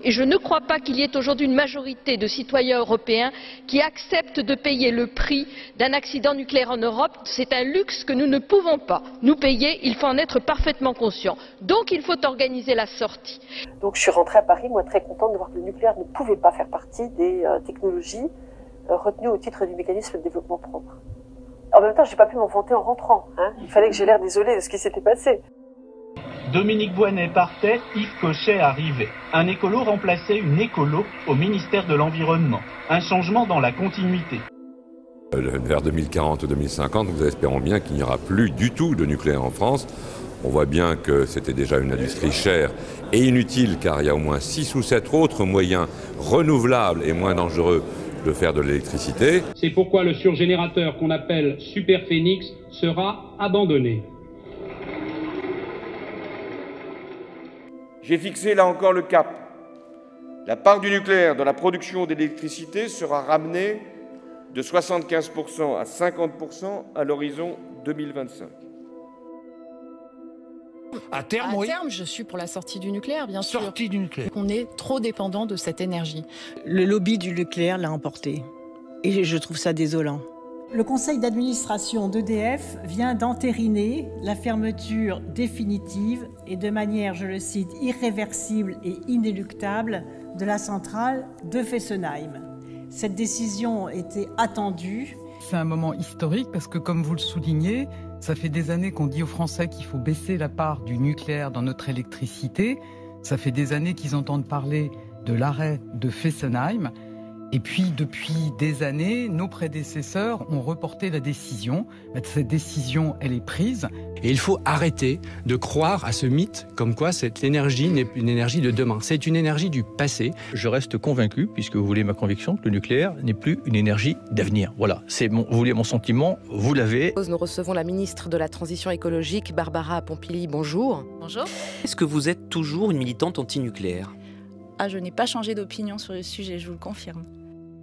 Et je ne crois pas qu'il y ait aujourd'hui une majorité de citoyens européens qui acceptent de payer le prix d'un accident nucléaire en Europe. C'est un luxe que nous ne pouvons pas nous payer, il faut en être parfaitement conscient. Donc il faut organiser la sortie. Donc je suis rentrée à Paris, moi très contente de voir que le nucléaire ne pouvait pas faire partie des technologies retenues au titre du mécanisme de développement propre. En même temps, je n'ai pas pu m'en vanter en rentrant. Il fallait que j'ai l'air désolée de ce qui s'était passé. Dominique Voynet partait, Yves Cochet arrivait. Un écolo remplaçait une écolo au ministère de l'Environnement. Un changement dans la continuité. Vers 2040 ou 2050, nous espérons bien qu'il n'y aura plus du tout de nucléaire en France. On voit bien que c'était déjà une industrie chère et inutile, car il y a au moins 6 ou 7 autres moyens renouvelables et moins dangereux de faire de l'électricité. C'est pourquoi le surgénérateur qu'on appelle Super Phénix sera abandonné. J'ai fixé là encore le cap. La part du nucléaire dans la production d'électricité sera ramenée de 75% à 50% à l'horizon 2025. À terme, je suis pour la sortie du nucléaire, bien sûr. Sortie du nucléaire. On est trop dépendant de cette énergie. Le lobby du nucléaire l'a emporté. Et je trouve ça désolant. Le conseil d'administration d'EDF vient d'entériner la fermeture définitive et de manière, je le cite, irréversible et inéluctable de la centrale de Fessenheim. Cette décision était attendue. C'est un moment historique parce que, comme vous le soulignez, ça fait des années qu'on dit aux Français qu'il faut baisser la part du nucléaire dans notre électricité. Ça fait des années qu'ils entendent parler de l'arrêt de Fessenheim. Et puis, depuis des années, nos prédécesseurs ont reporté la décision. Cette décision, elle est prise. Et il faut arrêter de croire à ce mythe comme quoi cette énergie n'est une énergie de demain. C'est une énergie du passé. Je reste convaincu, puisque vous voulez ma conviction, que le nucléaire n'est plus une énergie d'avenir. Voilà, vous voulez mon sentiment, vous l'avez. Nous recevons la ministre de la Transition écologique, Barbara Pompili. Bonjour. Bonjour. Est-ce que vous êtes toujours une militante anti-nucléaire ? Je n'ai pas changé d'opinion sur le sujet, je vous le confirme.